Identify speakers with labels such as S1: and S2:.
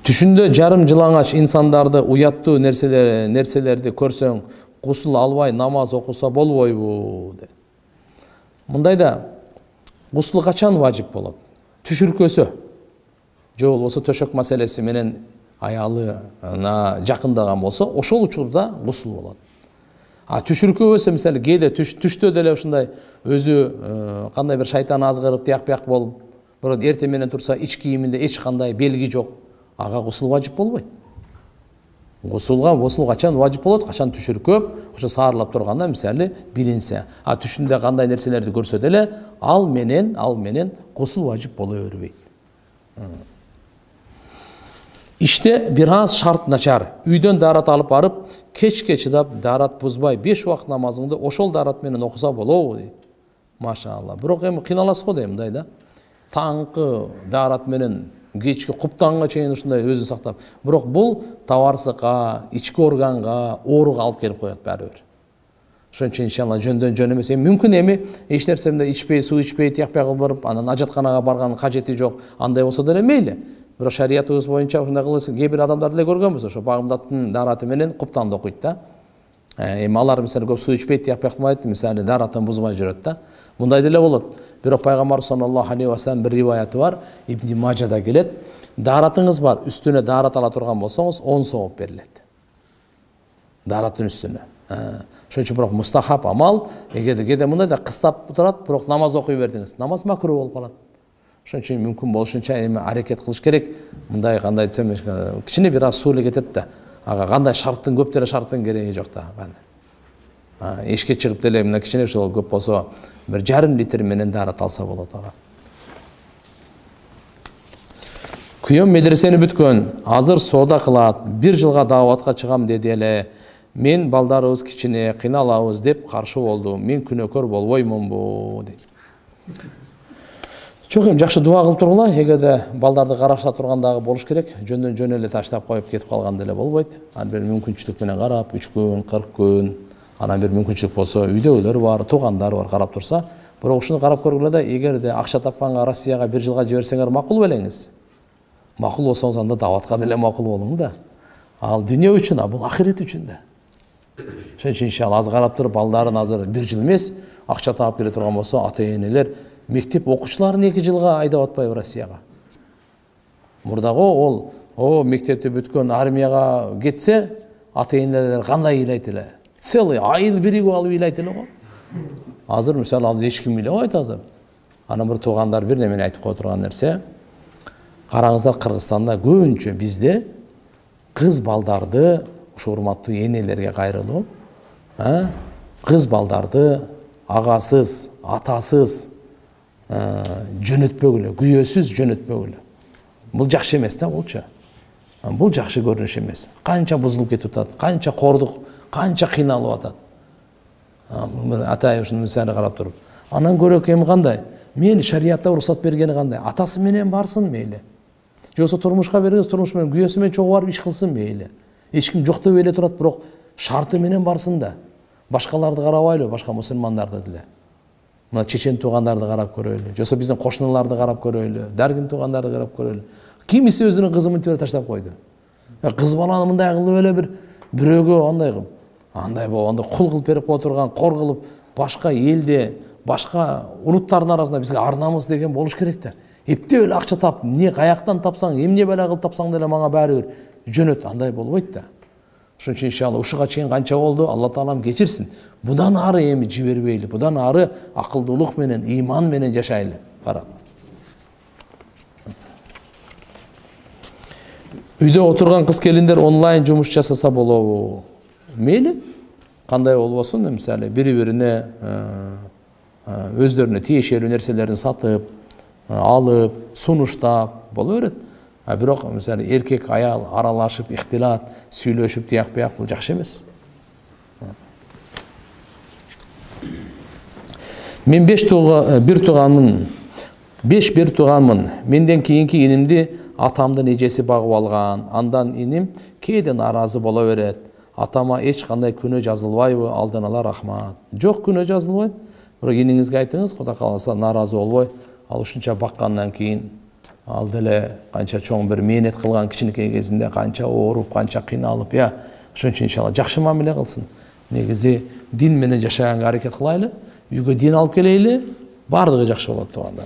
S1: Түшүндө жарым жылаңач инсандарды уяттуу нерселерди көрсөң, гусул албай намаз окуса болбойбу деп. Мындайда гусул качан важип болот? Түш үркөсө, же болбосо төшөк маселеси менен аялына жакындаган болсо, ошол учурда гусул болот. Түш үркөбөсө, мисалы, кээде түштө деле ушундай өзү кандай бир шайтан азгырып, тияк-бияк болуп, бирок эртең менен турса ич кийиминде эч кандай белги жок. Ага гусул важип болбойт. Гусул качан важип болот? Качан түш үркөп, ошо саарылап турганда, мисалы, билинсе. Түшүндө кандай нерселерди көрсө деле, ал менен гусул важип боло бербейт. Иште бир аз шарт начар. Үйдөн даарат алып барып, кечке чыдап, даарат бузбай 5 убакыт намазыңды ошол даарат менен окуса болобу дейт. Машалла. Бирок эми кыйналасыз го дейм, мындай да. Таңкы даарат менен кечки куптанга чейин ушундай өзүн сактап. Бирок бул табарсыкка, ички органга, ооруга алып келип коет баары бир. Ошон үчүн иншалла жөндөн жөн эмес. Мүмкүн эми эч нерсемде ичпей, суу ичпей, тияк-бияк барып, анан ажатканага барганын кажети жок. Андай болсо деле мейли. Бирок шариятыбыз боюнча ушундай кылып, кээ бир адамдар деле көргөнбүз, ошо Багымдаттын даараты менен куптанды окуйт да. Эми алар мисалы көп суу ичпейт, тияк-бияк кылбайт, мисалы дааратын бузбай жүрөт да. Мындай деле болот. Бирок пайгамбар саллаллаху алейхи ва саллям бир риваяты бар, Ибн Мажада келет. Дааратыңыз бар, үстүнө даарат ала турган болсоңуз 10 сооп берилет. Даараттын үстүнө. Ошон үчүн бирок мустахаб амал, кээде мындай да кыстап турат, бирок намаз окуй бердиңиз. Намаз макруh болуп калат. Ошон үчүн мүмкүн болушунча эми аракет кылыш керек. Мындай кандай десем, кичине бир аз суу эле кетет да. Ага кандай шарттын, көп деле шарттын кереги жок да. Эшке чыгып деле мына кичине ошол көп болсо 1,5 литр менен даарат алса болот ага. Күйөөм медресени бүткөн, азыр соода кылат, 1 жылга дааватка чыгам деди эле. Мен балдарыбыз кичине кыйналабыз деп каршы болду. Мен күнөөкөр болбоймунбу дейт. Чок эми жакшы дуа кылып тургула, эгерде балдарды караша тургандагы болуш керек. Жөндөн жөн эле таштап коюп кетип калган деле болбойт. Аны бир мүмкүнчүлүк менен карап, 3 күн, 40 күн, анан бир мүмкүнчүлүк болсо, үйдөгүлөр бар, туугандар бар карап турса, бирок ушуну карап көргүлө да, эгерде акча тапканга Россияга 1 жылга жиберсеңер макул белеңиз. Макул болсоңуз анда дааватка деле макул болуң да. Ал дүйнө үчүн, бул ахирет үчүн да. Ошон үчүн иншалла аз карап туруп, балдарын азыр 1 жыл эмес, акча таап келе турган болсо, ата-энелер мектеп окуучуларын 2 жылга айдап атпайбы Россияга. Мурдагы ол мектепти бүткөн армияга кетсе, ата-энелер кандай ыйлайт эле. Целый айыл биригип алып ыйлайт эле го. Азыр мисалы ал эч ким ыйлабайт азыр. Анан бир туугандар бир немени айтып кое турган нерсе. Караңыздар, Кыргызстанда көбүнчө бизде кыз балдарды, ушу урматтуу энелерге кайрылып, кыз балдарды агасыз, атасыз жөнөтпөгүлө, күйөөсүз жөнөтпөгүлө. Бул жакшы эмес да болчу. Бул жакшы көрүнүш эмес. Канча бузулуп кетип атат, канча кордук, канча кыйналып атат. Атай ушуну мисалы карап туруп. Анан көрөк эми кандай? Мени шариятта уруксат бергени кандай? Атасы менен барсын мейли. Же болбосо турмушка бергиз, турмуш менен күйөөсү менен чогуу барып иш кылсын мейли. Эч ким жок деп эле турат, бирок шарты менен барсын да. Башкаларды карабайлы, башка мусулмандарды деле. Мына чечен туугандарды карап көрөйлү. Же болбосо биздин кошуналарды карап көрөйлү, даргин туугандарды карап көрөйлү. Кимиси өзүнүн кызын мынтип таштап койду. Кыз баланы мындай кылып эле бирөөгө андай кылып, андай болуп, андай кул кылып берип кое турган, кор кылып, башка элде, башка улуттардын арасында бизге ар намыс деген болуш керек да. Эптеп эле акча тап, эмне каяктан тапсаң, эмне бала кылып тапсаң деле мага баары бир жөнөт, андай болбойт да. Ошон үчүн иншалла ушуга чейин канча болду, Алла таалам кечирсин. Будан ары эми жибербейли, будан ары акылдуулук менен, ыйман менен жашайлы. Карап. Үйдө отурган кыз келиндер онлайн жумуш жасаса болобу? Мейли. Кандай болбосун, мисалы бири-бирине өздөрүнө тиешелүү нерселерин сатып, алып, сунуштап боло берет. Бирок мисалы эркек аял аралашып, ихтилат, сүйлөшүп тияк-бияк бул жакшы эмес. Мен 5 бир тууганмын. Менден кийинки инимди атамдын эжеси багып алган. Андан иним кээде наразы боло берет. Атама эч кандай күнөө жазылбайбы? Алдын ала рахмат. Жок, күнөө жазылбайт. Бирок иниңизге айтыңыз, Кудай кааласа наразы болбой, ал ушунча баккандан кийин ал деле канча чоң бир мээнет кылган кичинекей кезинде канча ооруп, канча кыйналып, ошон үчүн иншалла жакшы мамиле кылсын. Негизи дин менен жашаганга аракет кылайлы, үйгө дин алып келейли, баардыгы жакшы болот туугандар.